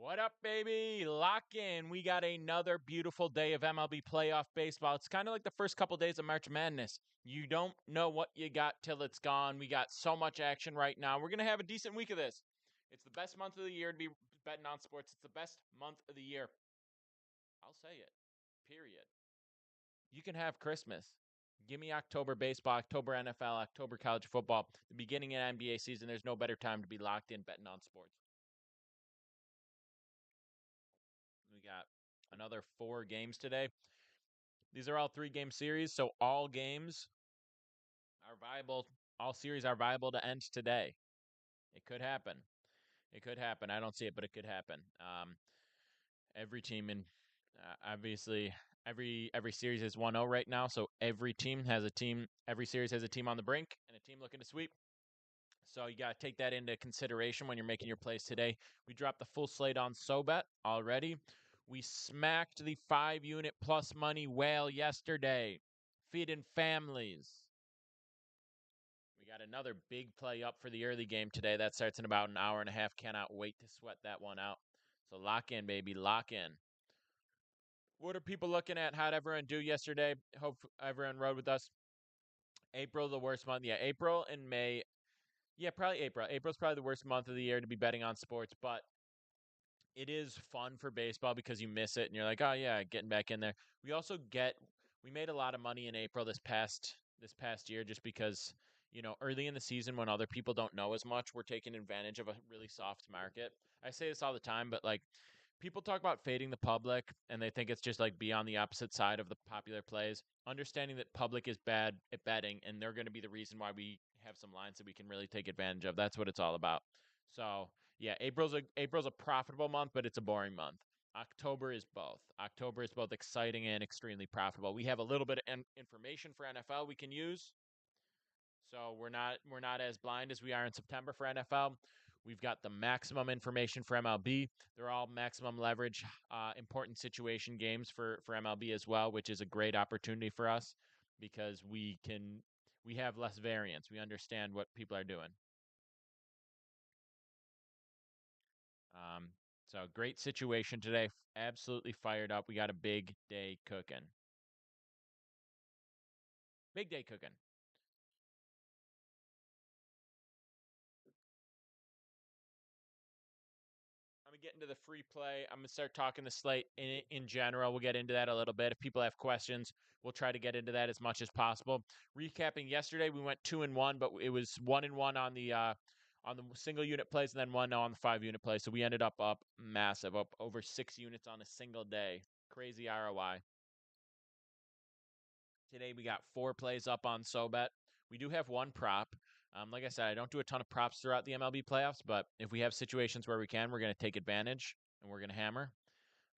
What up, baby? Lock in. We got another beautiful day of MLB playoff baseball. It's kind of like the first couple days of March Madness. You don't know what you got till it's gone. We got so much action right now. We're going to have a decent week of this. It's the best month of the year to be betting on sports. It's the best month of the year. I'll say it. Period. You can have Christmas. Give me October baseball, October NFL, October college football. The beginning of NBA season, there's no better time to be locked in betting on sports. We got another 4 games today. These are all 3-game series, so all games are viable. All series are viable to end today. It could happen. It could happen. I don't see it, but it could happen. Every team in obviously every series is 1-0 right now, so every team has a team. Every series has a team on the brink and a team looking to sweep. So you got to take that into consideration when you're making your plays today. We dropped the full slate on SoBet already. We smacked the 5-unit plus money whale yesterday, feeding families. We got another big play up for the early game today. That starts in about an hour and a half. Cannot wait to sweat that one out. So lock in, baby. Lock in. What are people looking at? How'd everyone do yesterday? Hope everyone rode with us. April, the worst month. Yeah, April and May. Yeah, probably April. April's probably the worst month of the year to be betting on sports, but it is fun for baseball because you miss it and you're like, oh yeah, getting back in there. We made a lot of money in April this past year just because, early in the season when other people don't know as much, we're taking advantage of a really soft market. I say this all the time, but like people talk about fading the public and they think it's just like be on the opposite side of the popular plays. Understanding that public is bad at betting and they're going to be the reason why we have some lines that we can really take advantage of. That's what it's all about. So yeah, April's a profitable month, but it's a boring month. October is both. October is both exciting and extremely profitable. We have a little bit of information for NFL we can use, so we're not as blind as we are in September for NFL. We've got the maximum information for MLB. They're all maximum leverage, important situation games for MLB as well, which is a great opportunity for us because we have less variance. We understand what people are doing. So great situation today. Absolutely fired up. We got a big day cooking. Big day cooking. I'm gonna get into the free play. I'm gonna start talking the slate in general. We'll get into that a little bit. If people have questions, we'll try to get into that as much as possible. Recapping yesterday, we went 2-1, but it was 1-1 on the single unit plays and then 1-0 on the 5-unit play. So we ended up massive, up over 6 units on a single day. Crazy ROI. Today we got 4 plays up on SoBet. We do have 1 prop. Like I said, I don't do a ton of props throughout the MLB playoffs, but if we have situations where we can, we're going to take advantage and we're going to hammer.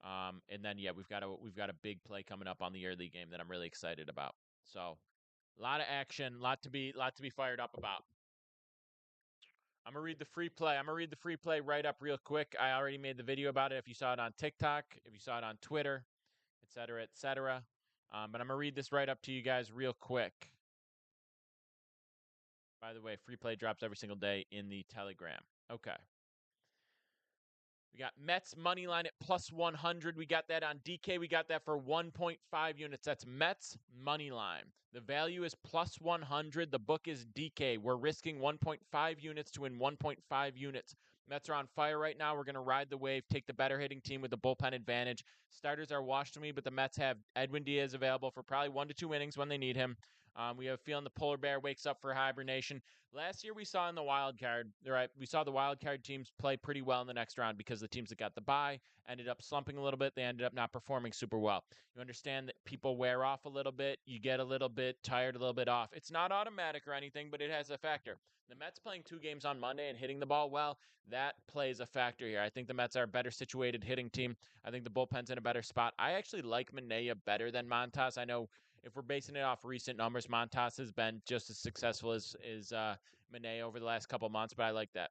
And then yeah, we've got a big play coming up on the early game that I'm really excited about. So a lot of action, lot to be fired up about. I'm gonna read the free play. I'm gonna read the free play right up real quick. I already made the video about it. If you saw it on TikTok, if you saw it on Twitter, etc., etc. But I'm gonna read this right up to you guys real quick. By the way, free play drops every single day in the Telegram. Okay. We got Mets money line at plus 100. We got that on DK. We got that for 1.5 units. That's Mets money line. The value is plus 100. The book is DK. We're risking 1.5 units to win 1.5 units. Mets are on fire right now. We're going to ride the wave, take the better hitting team with the bullpen advantage. Starters are washed to me, but the Mets have Edwin Diaz available for probably 1 to 2 innings when they need him. We have a feeling the polar bear wakes up for hibernation. Last year we saw in the wild card, right? We saw the wild card teams play pretty well in the next round because the teams that got the bye ended up slumping a little bit. They ended up not performing super well. You understand that people wear off a little bit. You get a little bit tired, a little bit off. It's not automatic or anything, but it has a factor. The Mets playing 2 games on Monday and hitting the ball well, that plays a factor here. I think the Mets are a better situated hitting team. I think the bullpen's in a better spot. I actually like Manaea better than Montas. I know if we're basing it off recent numbers, Montas has been just as successful as Manaea over the last couple months, but I like that.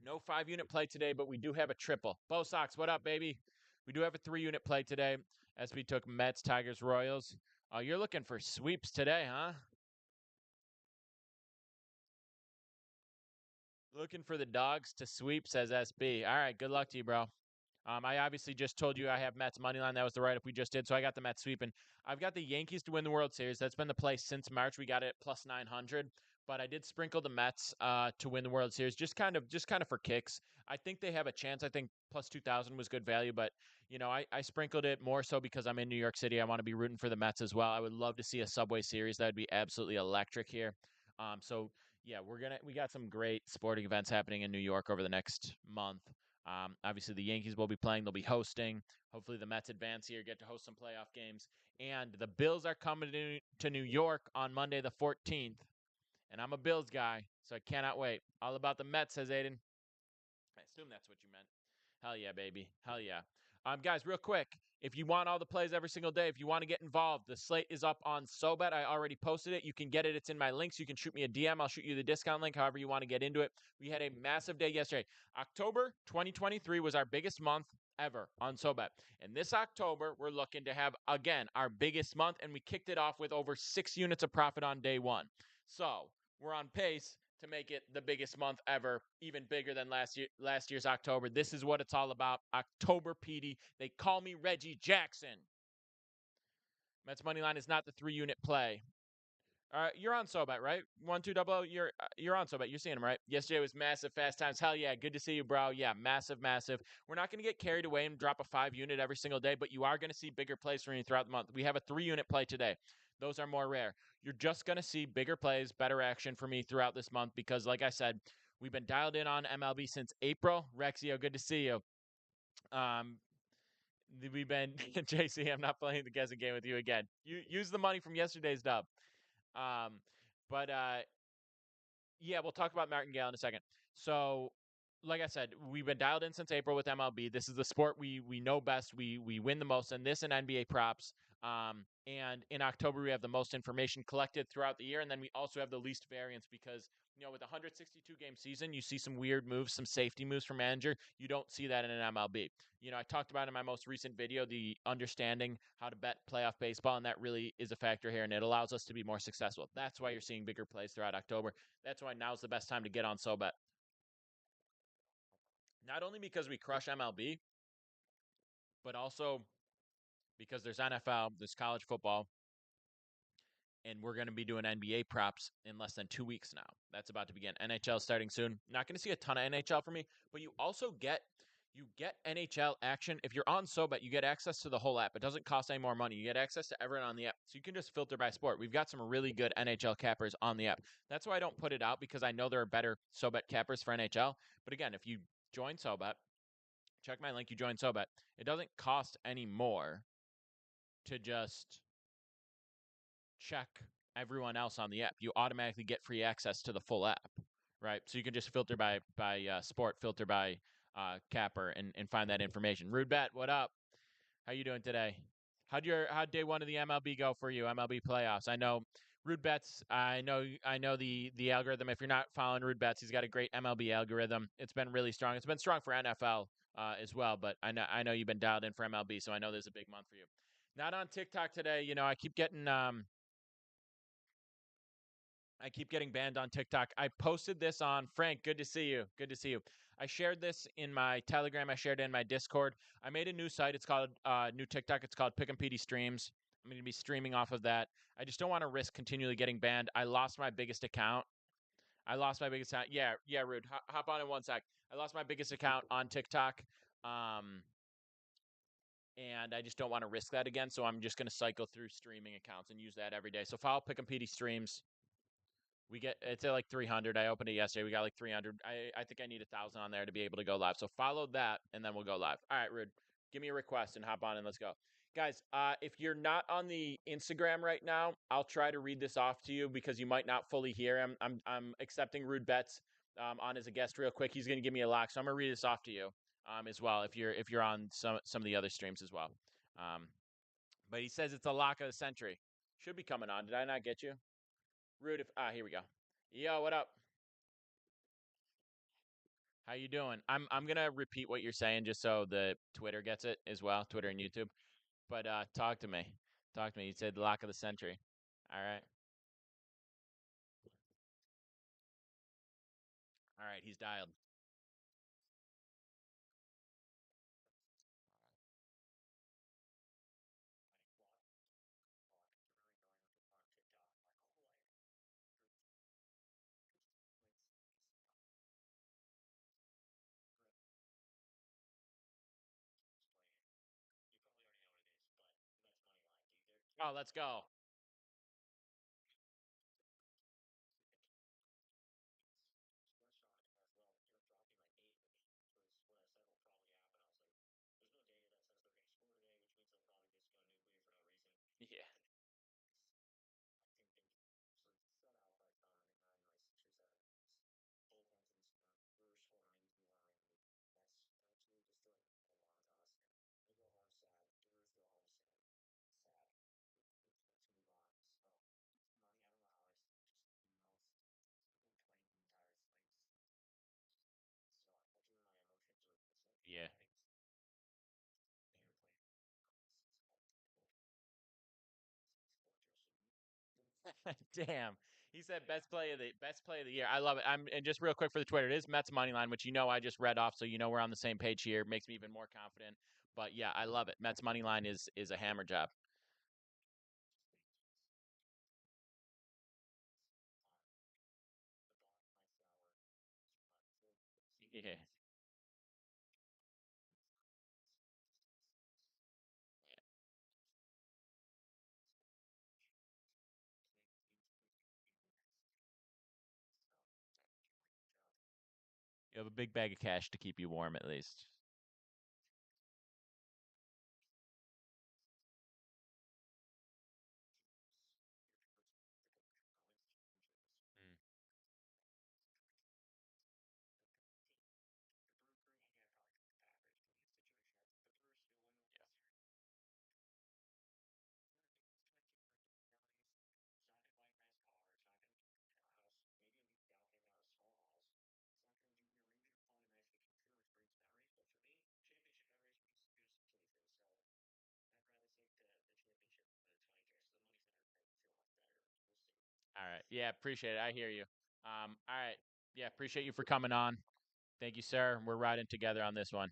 No 5-unit play today, but we do have a triple. Bo Sox, what up, baby? We do have a 3-unit play today as we took Mets, Tigers, Royals. You're looking for sweeps today, huh? Looking for the dogs to sweep, says SB. All right, good luck to you, bro. I obviously just told you I have Mets money line. That was the write-up we just did, so I got the Mets sweeping. I've got the Yankees to win the World Series. That's been the play since March. We got it at plus 900, but I did sprinkle the Mets to win the World Series, just kind of for kicks. I think they have a chance. I think plus 2,000 was good value, but I sprinkled it more so because I'm in New York City. I want to be rooting for the Mets as well. I would love to see a Subway Series. That would be absolutely electric here. So yeah, we got some great sporting events happening in New York over the next month. Obviously, the Yankees will be playing. They'll be hosting. Hopefully, the Mets advance here, get to host some playoff games. And the Bills are coming to New York on Monday, the 14th. And I'm a Bills guy, so I cannot wait. All about the Mets, says Aiden. I assume that's what you meant. Hell yeah, baby. Hell yeah. Guys, real quick, if you want all the plays every single day, if you want to get involved, the slate is up on SoBet. I already posted it. You can get it. It's in my links. You can shoot me a DM. I'll shoot you the discount link, however you want to get into it. We had a massive day yesterday. October 2023 was our biggest month ever on SoBet. And this October, we're looking to have, again, our biggest month, and we kicked it off with over 6 units of profit on day one. So we're on pace to make it the biggest month ever, even bigger than last year's October. This is what it's all about. October PD. They call me Reggie Jackson. Mets money line is not the 3-unit play. You're on SoBet, right? 1200. You're on SoBet. You're seeing him, right? Yesterday was massive fast times. Hell yeah, good to see you, bro. Yeah, massive, massive. We're not going to get carried away and drop a 5-unit every single day, but you are going to see bigger plays from you throughout the month. We have a 3-unit play today. Those are more rare. You're just going to see bigger plays, better action for me throughout this month because, like I said, we've been dialed in on MLB since April. Rexio, good to see you. We've been JC. I'm not playing the guessing game with you again. You use the money from yesterday's dub. Um, but yeah, we'll talk about Martingale in a second. So, like I said, we've been dialed in since April with MLB. This is the sport we know best. We win the most in this and NBA props. And in October we have the most information collected throughout the year, and then we also have the least variance because with a 162 game season, you see some weird moves, some safety moves from manager. You don't see that in an MLB. I talked about in my most recent video the understanding how to bet playoff baseball, and that really is a factor here, and it allows us to be more successful. That's why you're seeing bigger plays throughout October. That's why now's the best time to get on SoBet. Not only because we crush MLB, but also because there's NFL, there's college football, and we're going to be doing NBA props in less than 2 weeks now. That's about to begin. NHL starting soon. Not going to see a ton of NHL for me, but you also get NHL action. If you're on SoBet, you get access to the whole app. It doesn't cost any more money. You get access to everyone on the app. So you can just filter by sport. We've got some really good NHL cappers on the app. That's why I don't put it out because I know there are better SoBet cappers for NHL. But again, if you join SoBet, check my link, you join SoBet. It doesn't cost any more to just check everyone else on the app. You automatically get free access to the full app, right? So you can just filter by sport, filter by capper, and find that information. Rude Bet, what up? How you doing today? How'd day one of the MLB go for you? MLB playoffs. I know Rude Bets. I know the algorithm. If you're not following Rude Bets, he's got a great MLB algorithm. It's been really strong. It's been strong for NFL as well, but I know you've been dialed in for MLB, so I know there's a big month for you. Not on TikTok today. I keep getting banned on TikTok. I posted this on Frank. Good to see you. Good to see you. I shared this in my Telegram. I shared it in my Discord. I made a new site. It's called new TikTok. It's called Pick and PD Streams. I'm going to be streaming off of that. I just don't want to risk continually getting banned. I lost my biggest account. Yeah, Rude. Hop on in one sec. I lost my biggest account on TikTok. And I just don't want to risk that again. So I'm just going to cycle through streaming accounts and use that every day. So follow Pick and PD Streams. It's at like 300. I opened it yesterday. We got like 300. I think I need 1,000 on there to be able to go live. So follow that, and then we'll go live. All right, Rude. Give me a request and hop on and let's go. Guys, if you're not on the Instagram right now, I'll try to read this off to you because you might not fully hear him. I'm accepting Rude Bets on as a guest real quick. He's going to give me a lock, so I'm going to read this off to you as well if you're on some of the other streams as well. But he says it's a lock of the century. Should be coming on. Did I not get you? Rude, here we go. Yo, what up? How you doing? I'm gonna repeat what you're saying just so the Twitter gets it as well, Twitter and YouTube. But talk to me. Talk to me. You said lock of the century. All right. All right, he's dialed. Oh, let's go. Yeah. Yeah. Damn. He said best play of the year. I love it. And just real quick for the Twitter, it is Mets money line, which I just read off, so we're on the same page here. Makes me even more confident. But yeah, I love it. Mets money line is a hammer job. Yeah. You have a big bag of cash to keep you warm at least. Mm, yeah. All right. Yeah, appreciate it. I hear you. All right. Yeah, appreciate you for coming on. Thank you, sir. We're riding together on this one.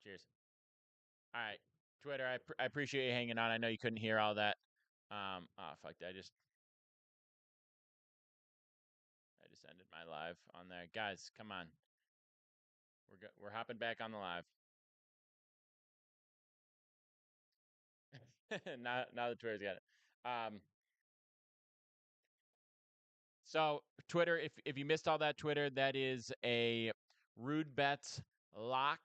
Cheers. All right. Twitter, I appreciate you hanging on. I know you couldn't hear all that. Oh fuck, I just ended my live on there. Guys, come on. We're hopping back on the live. Now the Twitter's got it. So Twitter, if you missed all that Twitter, that is a rude bets lock.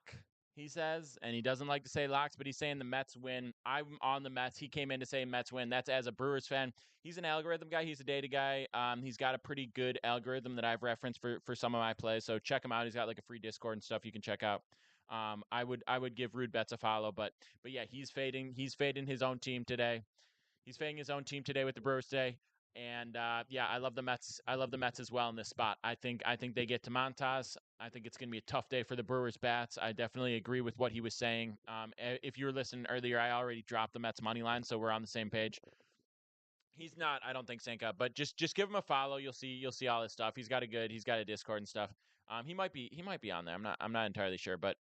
He says, and he doesn't like to say locks, but he's saying the Mets win. I'm on the Mets. He came in to say Mets win. That's as a Brewers fan. He's an algorithm guy. He's a data guy. He's got a pretty good algorithm that I've referenced for some of my plays. So check him out. He's got like a free Discord and stuff you can check out. I would give Rude Bets a follow, but yeah, he's fading his own team today. He's fading his own team today with the Brewers today. And yeah, I love the Mets. I love the Mets as well in this spot. I think they get to Montas. I think it's going to be a tough day for the Brewers bats. I definitely agree with what he was saying. If you were listening earlier, I already dropped the Mets money line, so we're on the same page. He's not, I don't think Senka, but just give him a follow. You'll see all his stuff. He's got a Discord and stuff. He might be on there. I'm not entirely sure, but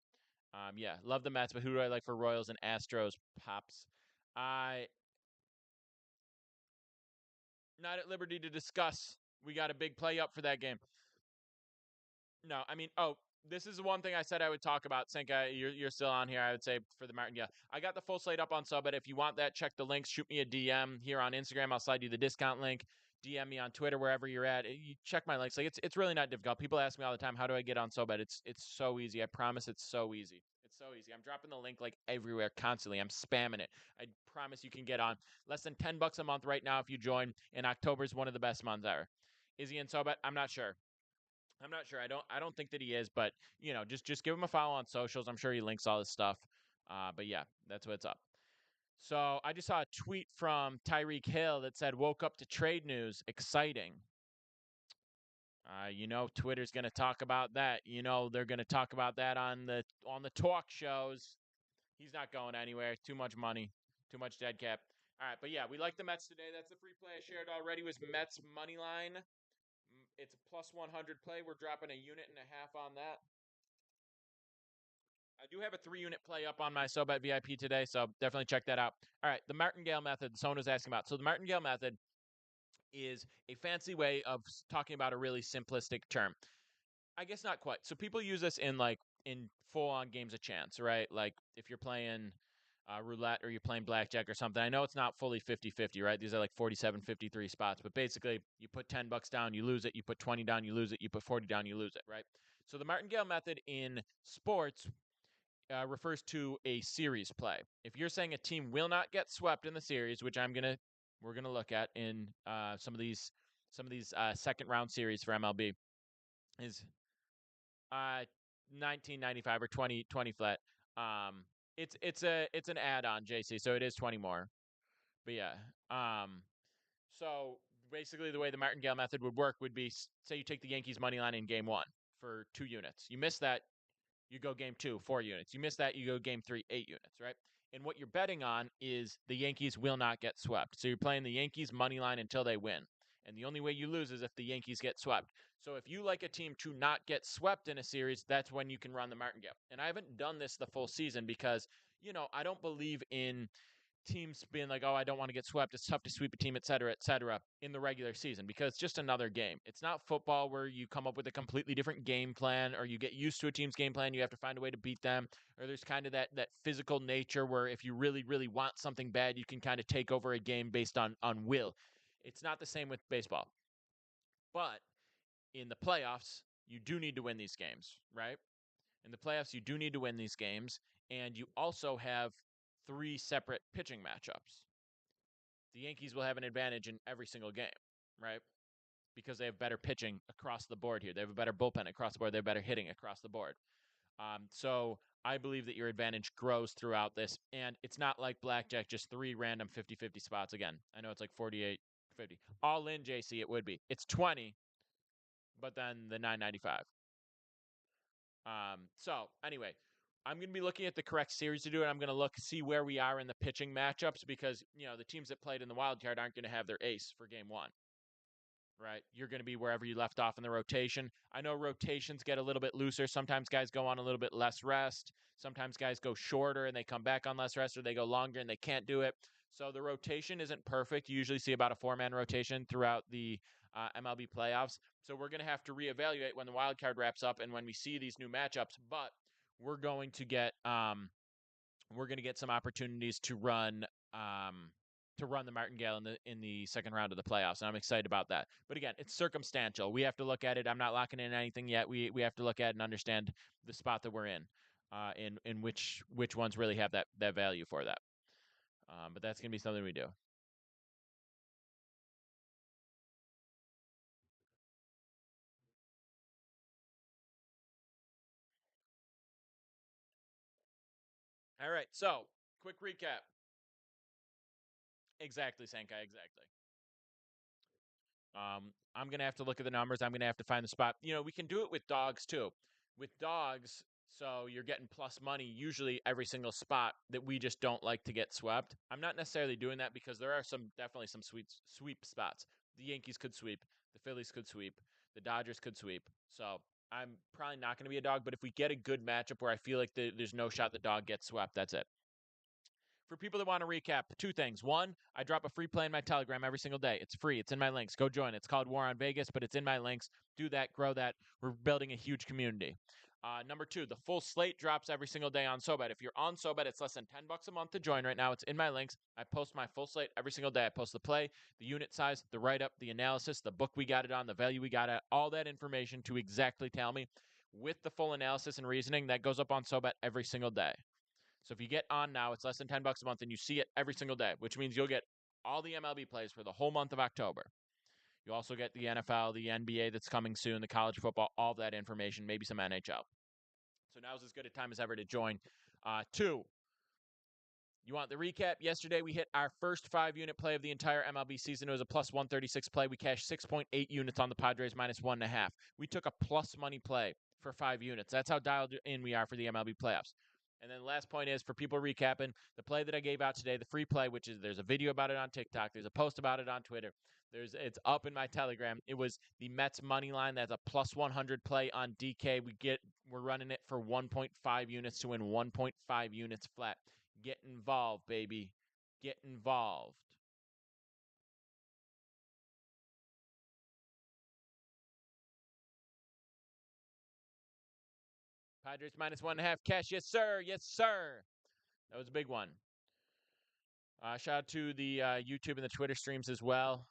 yeah, love the Mets. But who do I like for Royals and Astros? Pops. I not at liberty to discuss. We got a big play up for that game. No, I mean, this is the one thing I said I would talk about. Senka, you're still on here. I would say for the Martin. Yeah, I got the full slate up on Subit. If you want that, check the links. Shoot me a DM here on Instagram. I'll slide you the discount link. DM me on Twitter wherever you're at. You check my links. Like it's really not difficult. People ask me all the time, how do I get on Subit? It's so easy. I promise it's so easy. It's so easy. I'm dropping the link like everywhere constantly. I'm spamming it. I promise you can get on. Less than $10 a month right now if you join. And October is one of the best months ever. Is he in Sobet? I'm not sure. I'm not sure. I don't think that he is, but just give him a follow on socials. I'm sure he links all his stuff. But yeah, that's what's up. So I just saw a tweet from Tyreek Hill that said, "Woke up to trade news, exciting." Twitter's going to talk about that. They're going to talk about that on the talk shows. He's not going anywhere. Too much money, too much dead cap. All right, but yeah, we like the Mets today. That's the free play I shared already. Was Mets money line. It's a plus 100 play. We're dropping a unit and a half on that. I do have a 3 unit play up on my SoBet VIP today, so definitely check that out. All right, the martingale method someone was asking about. So the martingale method is a fancy way of talking about a really simplistic term. I guess not quite. So people use this in full on games of chance, right? Like if you're playing roulette or you're playing blackjack or something. I know it's not fully 50-50, right? These are like 47, 53 spots, but basically you put $10 down, you lose it. You put 20 down, you lose it. You put 40 down, you lose it, right? So the martingale method in sports refers to a series play. If you're saying a team will not get swept in the series, which we're gonna look at in some of these second round series for MLB, is 1995 or 20 flat. It's an add-on, JC, so it is 20 more. But yeah, so basically the way the martingale method would work would be, say you take the Yankees money line in game 1 for 2 units. You miss that, you go game 2, 4 units. You miss that, you go game 3, 8 units, right? And what you're betting on is the Yankees will not get swept. So you're playing the Yankees money line until they win. And the only way you lose is if the Yankees get swept. So if you like a team to not get swept in a series, that's when you can run the martingale. And I haven't done this the full season because, I don't believe in teams being like, oh, I don't want to get swept. It's tough to sweep a team, et cetera, in the regular season because it's just another game. It's not football where you come up with a completely different game plan or you get used to a team's game plan. You have to find a way to beat them. Or there's kind of that physical nature where if you really, really want something bad, you can kind of take over a game based on will. It's not the same with baseball. But in the playoffs, you do need to win these games, right? In the playoffs, you do need to win these games. And you also have 3 separate pitching matchups. The Yankees will have an advantage in every single game, right? Because they have better pitching across the board here. They have a better bullpen across the board. They have better hitting across the board. So I believe that your advantage grows throughout this. And it's not like blackjack, just 3 random 50-50 spots. Again, I know it's like 48, 50. All in, JC, it would be. It's 20, but then the 995. So anyway, I'm going to be looking at the correct series to do it. I'm going to see where we are in the pitching matchups because, the teams that played in the wild card aren't going to have their ace for game 1. Right? You're going to be wherever you left off in the rotation. I know rotations get a little bit looser. Sometimes guys go on a little bit less rest. Sometimes guys go shorter and they come back on less rest, or they go longer and they can't do it. So the rotation isn't perfect. You usually see about a 4-man rotation throughout the MLB playoffs. So we're going to have to reevaluate when the wild card wraps up and when we see these new matchups. But we're going to get some opportunities to run the martingale in the second round of the playoffs, and I'm excited about that. But again, it's circumstantial. We have to look at it. I'm not locking in anything yet. We have to look at and understand the spot that we're in which ones really have that value for that. But that's gonna be something we do. All right. So quick recap. Exactly, Sankai. Exactly. I'm going to have to look at the numbers. I'm going to have to find the spot. We can do it with dogs too. With dogs, so you're getting plus money usually every single spot that we just don't like to get swept. I'm not necessarily doing that because there are definitely some sweep spots. The Yankees could sweep. The Phillies could sweep. The Dodgers could sweep. So I'm probably not going to be a dog, but if we get a good matchup where I feel like there's no shot the dog gets swept, that's it. For people that want to recap, 2 things. 1, I drop a free play in my Telegram every single day. It's free. It's in my links. Go join. It's called War on Vegas, but it's in my links. Do that. Grow that. We're building a huge community. Number 2, the full slate drops every single day on SoBet. If you're on SoBet, it's less than $10 a month to join right now. It's in my links. I post my full slate every single day. I post the play, the unit size, the write-up, the analysis, the book we got it on, the value we got it, all that information to exactly tell me with the full analysis and reasoning that goes up on SoBet every single day. So if you get on now, it's less than $10 a month, and you see it every single day, which means you'll get all the MLB plays for the whole month of October. You also get the NFL, the NBA that's coming soon, the college football, all that information, maybe some NHL. So now's as good a time as ever to join. 2, you want the recap? Yesterday, we hit our first 5-unit play of the entire MLB season. It was a plus 136 play. We cashed 6.8 units on the Padres minus 1.5. We took a plus money play for 5 units. That's how dialed in we are for the MLB playoffs. And then the last point is, for people recapping, the play that I gave out today, the free play, which is, there's a video about it on TikTok, there's a post about it on Twitter, it's up in my Telegram. It was the Mets money line. That's a plus 100 play on DK. We're running it for 1.5 units to win 1.5 units flat. Get involved, baby. Get involved. Padres minus 1.5 cash. Yes, sir. Yes, sir. That was a big one. Shout out to the YouTube and the Twitter streams as well.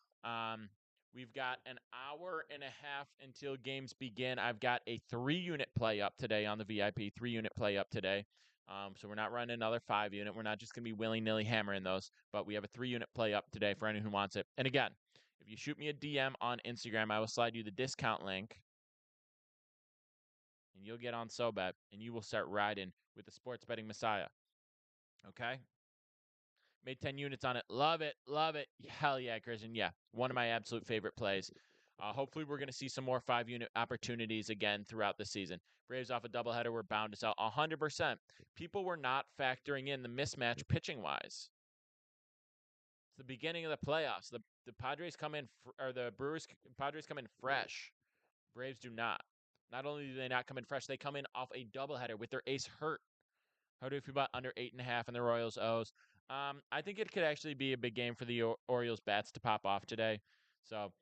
We've got an hour and a half until games begin. I've got a 3-unit play up today on the VIP, 3-unit play up today. So we're not running another 5-unit. We're not just going to be willy-nilly hammering those, but we have a 3-unit play up today for anyone who wants it. And again, if you shoot me a DM on Instagram, I will slide you the discount link, and you'll get on SoBet, and you will start riding with the Sports Betting Messiah. Okay? Made 10 units on it. Love it. Love it. Hell yeah, Christian. Yeah, one of my absolute favorite plays. Hopefully, we're going to see some more 5-unit opportunities again throughout the season. Braves off a doubleheader. We're bound to sell 100%. People were not factoring in the mismatch pitching wise. It's the beginning of the playoffs. The Padres come in, or the Padres come in fresh. Braves do not. Not only do they not come in fresh, they come in off a doubleheader with their ace hurt. How do you feel about under 8.5 in the Royals O's? I think it could actually be a big game for the Orioles bats to pop off today. So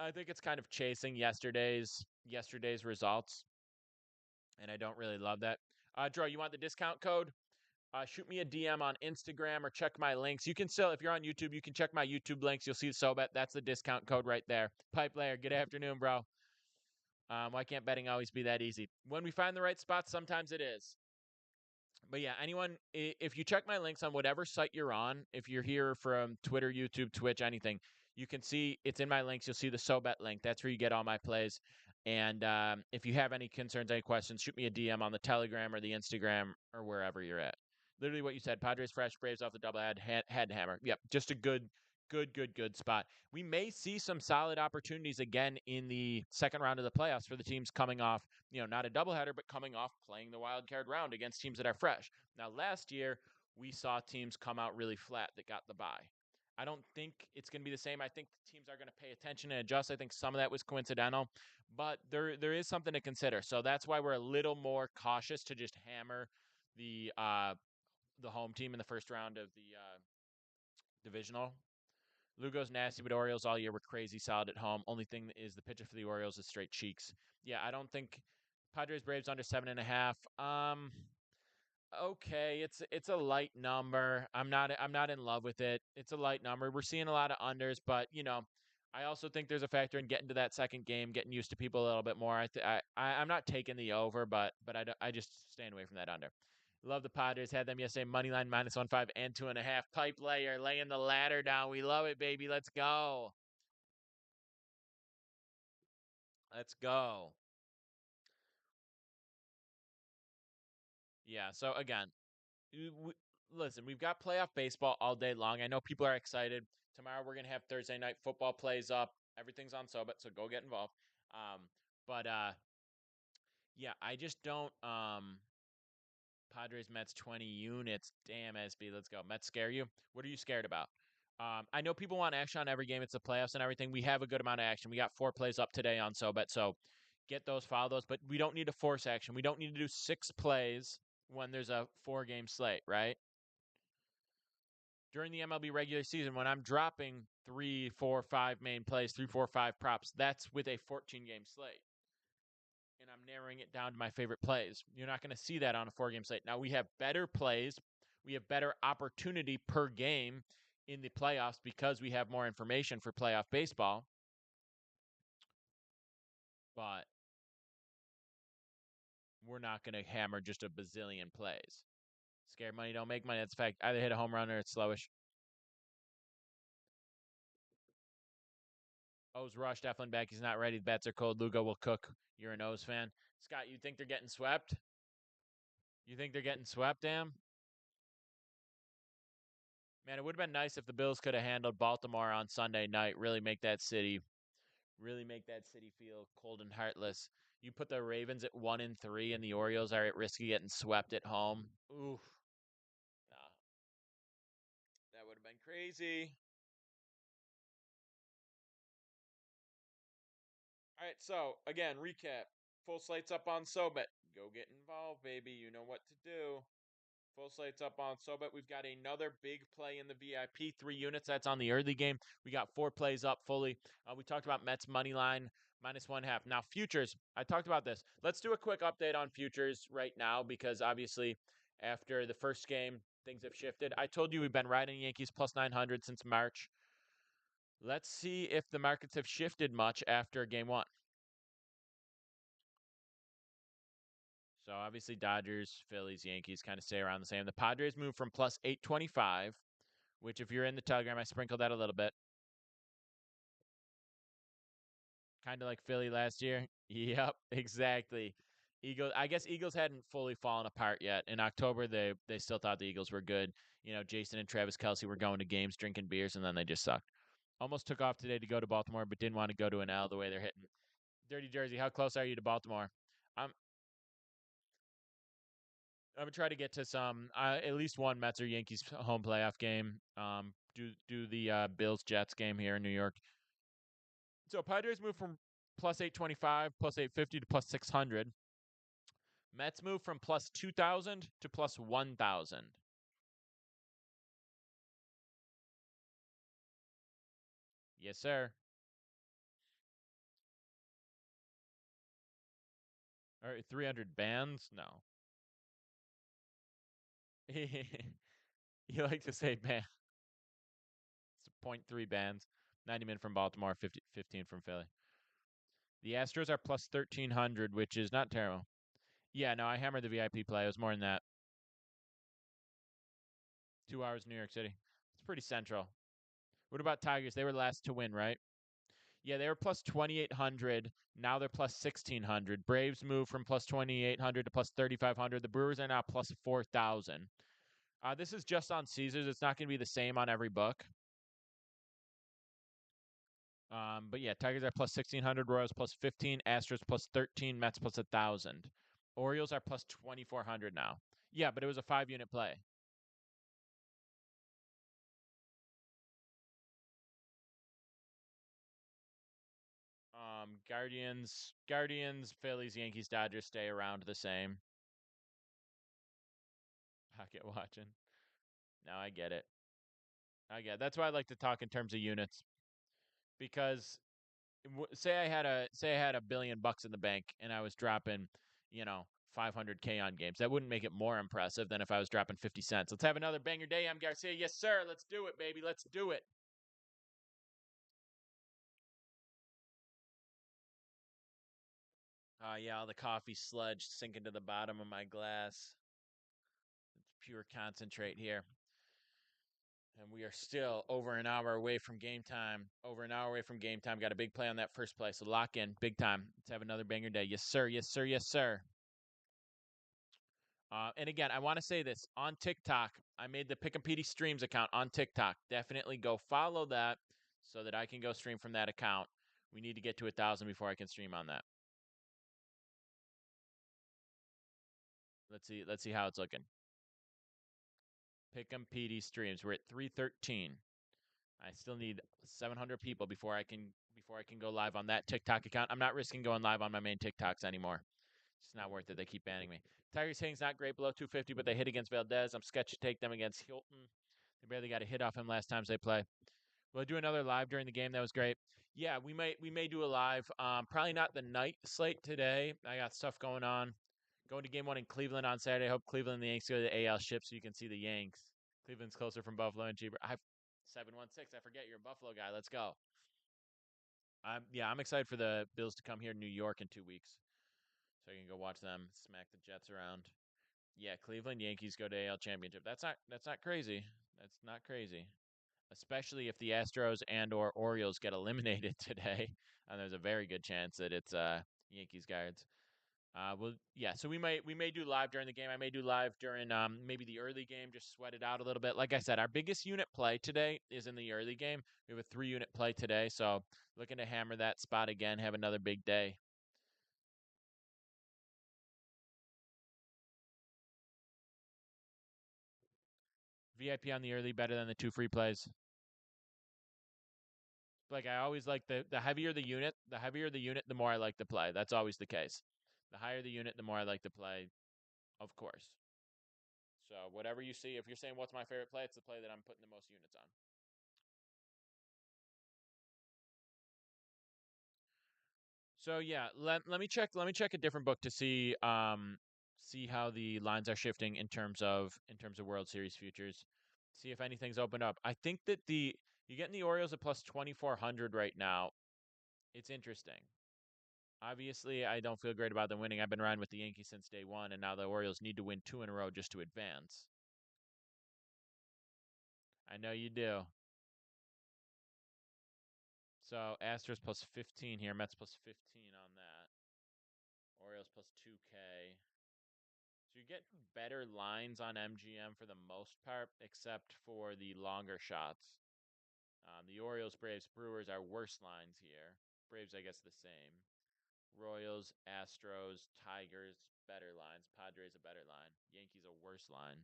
I think it's kind of chasing yesterday's results, and I don't really love that. Drew, you want the discount code? Shoot me a DM on Instagram or check my links. You can still, if you're on YouTube, you can check my YouTube links. You'll see SoBet. That's the discount code right there. Pipe Layer, good afternoon, bro. Why can't betting always be that easy? When we find the right spots, sometimes it is. But yeah, anyone, if you check my links on whatever site you're on, if you're here from Twitter, YouTube, Twitch, anything, you can see it's in my links. You'll see the SoBet link. That's where you get all my plays. And if you have any concerns, any questions, shoot me a DM on the Telegram or the Instagram or wherever you're at. Literally what you said, Padres fresh, Braves off the doublehead, head hammer. Yep, just a good spot. We may see some solid opportunities again in the second round of the playoffs for the teams coming off, not a doubleheader, but coming off playing the wild card round against teams that are fresh. Now, last year, we saw teams come out really flat that got the bye. I don't think it's going to be the same. I think the teams are going to pay attention and adjust. I think some of that was coincidental, but there is something to consider. So that's why we're a little more cautious to just hammer the home team in the first round of the divisional. Lugo's nasty, but Orioles all year were crazy solid at home. Only thing is the pitcher for the Orioles is straight cheeks. Yeah, I don't think Padres Braves under 7.5. Okay, it's a light number. I'm not in love with it. It's a light number. We're seeing a lot of unders, but I also think there's a factor in getting to that second game, getting used to people a little bit more. I'm not taking the over, but I just staying away from that under. Love the Padres. Had them yesterday. Moneyline -1.5 and 2.5. Pipe Layer laying the ladder down. We love it, baby. Let's go. Let's go. Yeah. So again, listen, we've got playoff baseball all day long. I know people are excited. Tomorrow we're gonna have Thursday night football plays up. Everything's on SoBet, so go get involved. But yeah, I just don't. Padres Mets 20 units. Damn, SB, let's go. Mets scare you? What are you scared about? I know people want action on every game. It's the playoffs and everything. We have a good amount of action. We got 4 plays up today on SoBet, so get those, follow those. But we don't need to force action. We don't need to do 6 plays when there's a 4-game slate, right? During the MLB regular season, when I'm dropping 3, 4, 5 main plays, 3, 4, 5 props, that's with a 14-game slate. And I'm narrowing it down to my favorite plays. You're not going to see that on a 4-game slate. Now, we have better plays. We have better opportunity per game in the playoffs because we have more information for playoff baseball. But we're not going to hammer just a bazillion plays. Scared money don't make money. That's a fact. Either hit a home run or it's slowish. O's rushed. Eflin back. He's not ready. The bats are cold. Lugo will cook. You're an O's fan. Scott, you think they're getting swept? You think they're getting swept, damn? Man, it would have been nice if the Bills could have handled Baltimore on Sunday night. Really make that city feel cold and heartless. You put the Ravens at 1-3, and the Orioles are at risk of getting swept at home. Oof. Nah, that would have been crazy. All right, so again, recap. Full slates up on SoBet. Go get involved, baby. You know what to do. Full slates up on SoBet. We've got another big play in the VIP, 3 units. That's on the early game. We got 4 plays up fully. We talked about Mets money line -1/2. Now futures. I talked about this. Let's do a quick update on futures right now because obviously after the first game, things have shifted. I told you we've been riding Yankees plus 900 since March. Let's see if the markets have shifted much after game one. So obviously Dodgers, Phillies, Yankees kind of stay around the same. The Padres moved from plus 825, which if you're in the Telegram, I sprinkled that a little bit. Kind of like Philly last year. Yep, exactly. Eagles. I guess Eagles hadn't fully fallen apart yet. In October, they still thought the Eagles were good. You know, Jason and Travis Kelce were going to games, drinking beers, and then they just sucked. Almost took off today to go to Baltimore, but didn't want to go to an L the way they're hitting. Dirty Jersey, how close are you to Baltimore? I'm I'm gonna try to get to some at least one Mets or Yankees home playoff game. Do the Bills Jets game here in New York. So Padres move from plus 825, plus 850 to plus 600. Mets move from plus 2,000 to plus 1,000. Yes, sir. All right, 300 bands? No. You like to say band. It's point 0.3 bands. 90 min from Baltimore, 15 from Philly. The Astros are plus 1,300, which is not terrible. Yeah, no, I hammered the VIP play. It was more than that. 2 hours New York City. It's pretty central. What about Tigers? They were last to win, right? Yeah, they were plus 2,800. Now they're plus 1,600. Braves moved from plus 2,800 to plus 3,500. The Brewers are now plus 4,000. This is just on Caesars. It's not going to be the same on every book. But yeah, Tigers are plus 1,600. Royals plus 15. Astros plus 13. Mets plus 1,000. Orioles are plus 2,400 now. Yeah, but it was a 5 unit play. Guardians, Phillies, Yankees, Dodgers stay around the same. Pocket watching. Now I get it. I get it. That's why I like to talk in terms of units because say I had $1 billion in the bank and I was dropping, 500K on games. That wouldn't make it more impressive than if I was dropping 50 cents. Let's have another banger day. I'm Garcia. Yes, sir. Let's do it, baby. Let's do it. Yeah, all the coffee sludge sinking to the bottom of my glass. It's pure concentrate here. And we are still over an hour away from game time. Over an hour away from game time. Got a big play on that first play. So lock in. Big time. Let's have another banger day. Yes, sir. Yes, sir. Yes, sir. And again, I want to say this on TikTok. I made the Pick and Petey Streams account on TikTok. Definitely go follow that so that I can go stream from that account. We need to get to 1,000 before I can stream on that. Let's see. Let's see how it's looking. Pick and Petey Streams. We're at 313. I still need 700 people before I can go live on that TikTok account. I'm not risking going live on my main TikToks anymore. It's not worth it. They keep banning me. Tigers hitting's not great below 250, but they hit against Valdez. I'm sketched to take them against Hilton. They barely got a hit off him last times they play. We'll do another live during the game. That was great. Yeah, we may do a live. Probably not the night slate today. I got stuff going on. Going to game one in Cleveland on Saturday. I hope Cleveland and the Yanks go to the AL ship so you can see the Yanks. Cleveland's closer from Buffalo and cheaper. I have 716. I forget you're a Buffalo guy. Let's go. I'm excited for the Bills to come here to New York in 2 weeks, so I can go watch them smack the Jets around. Yeah, Cleveland Yankees go to AL championship. That's not crazy. That's not crazy. Especially if the Astros and or Orioles get eliminated today, and there's a very good chance that it's Yankees guards. Well, yeah. So we may do live during the game. I may do live during maybe the early game. Just sweat it out a little bit. Like I said, our biggest unit play today is in the early game. We have a 3 unit play today, so looking to hammer that spot again. Have another big day. VIP on the early better than the 2 free plays. Like I always like the heavier the unit, the more I like to play. That's always the case. The higher the unit, the more I like to play, of course. So whatever you see, if you're saying what's my favorite play, it's the play that I'm putting the most units on. So yeah, let me check a different book to see how the lines are shifting in terms of World Series futures. See if anything's opened up. I think that you're getting the Orioles at plus 2,400 right now. It's interesting. Obviously, I don't feel great about them winning. I've been riding with the Yankees since day one, and now the Orioles need to win 2 in a row just to advance. I know you do. So Astros plus 15 here, Mets plus 15 on that. Orioles plus 2K. So you get better lines on MGM for the most part, except for the longer shots. The Orioles, Braves, Brewers are worse lines here. Braves, I guess, the same. Royals, Astros, Tigers, better lines. Padres, a better line. Yankees, a worse line.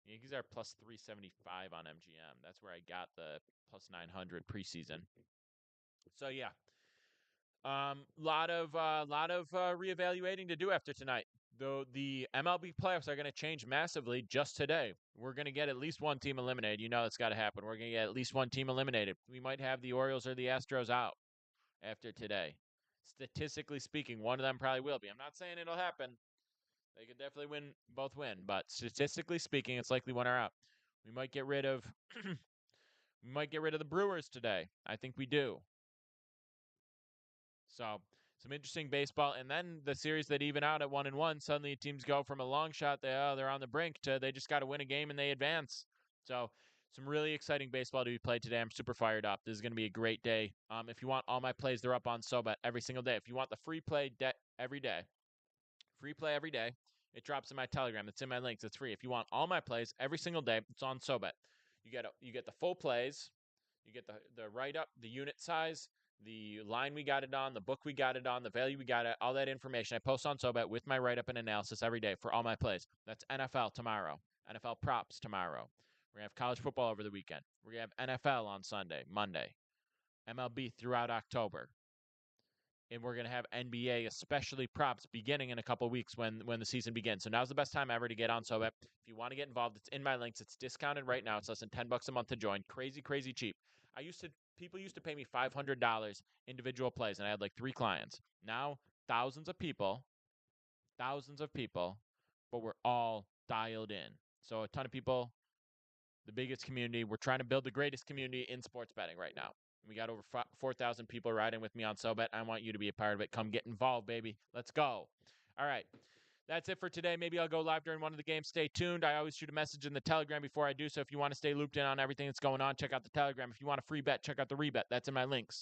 Yankees are plus 375 on MGM. That's where I got the plus 900 preseason. So yeah, lot of reevaluating to do after tonight. Though the MLB playoffs are going to change massively just today. We're going to get at least one team eliminated. You know it's got to happen. We're going to get at least one team eliminated. We might have the Orioles or the Astros out after today. Statistically speaking, one of them probably will be. I'm not saying it'll happen. They could definitely both win, but statistically speaking, it's likely one are out. We might get rid of the Brewers today. I think we do. So some interesting baseball, and then the series that even out at 1-1. Suddenly, teams go from a long shot they're on the brink to they just got to win a game and they advance. So some really exciting baseball to be played today. I'm super fired up. This is going to be a great day. If you want all my plays, they're up on SoBet every single day. If you want the free play every day, it drops in my Telegram. It's in my links. It's free. If you want all my plays every single day, it's on SoBet. You get the full plays. You get the write up, the unit size, the line we got it on, the book we got it on, the value we got it, all that information I post on SoBet with my write up and analysis every day for all my plays. That's NFL tomorrow, NFL props tomorrow. We're going to have college football over the weekend. We're going to have NFL on Sunday, Monday, MLB throughout October. And we're going to have NBA, especially props, beginning in a couple weeks when the season begins. So now's the best time ever to get on SoBet. If you want to get involved, it's in my links. It's discounted right now. It's less than $10 a month to join. Crazy, crazy cheap. People used to pay me $500 individual plays, and I had like 3 clients. Now, thousands of people, but we're all dialed in. So a ton of people, the biggest community. We're trying to build the greatest community in sports betting right now. We got over 4,000 people riding with me on SoBet. I want you to be a part of it. Come get involved, baby. Let's go. All right. That's it for today. Maybe I'll go live during one of the games. Stay tuned. I always shoot a message in the Telegram before I do. So if you want to stay looped in on everything that's going on, check out the Telegram. If you want a free bet, check out the rebet. That's in my links.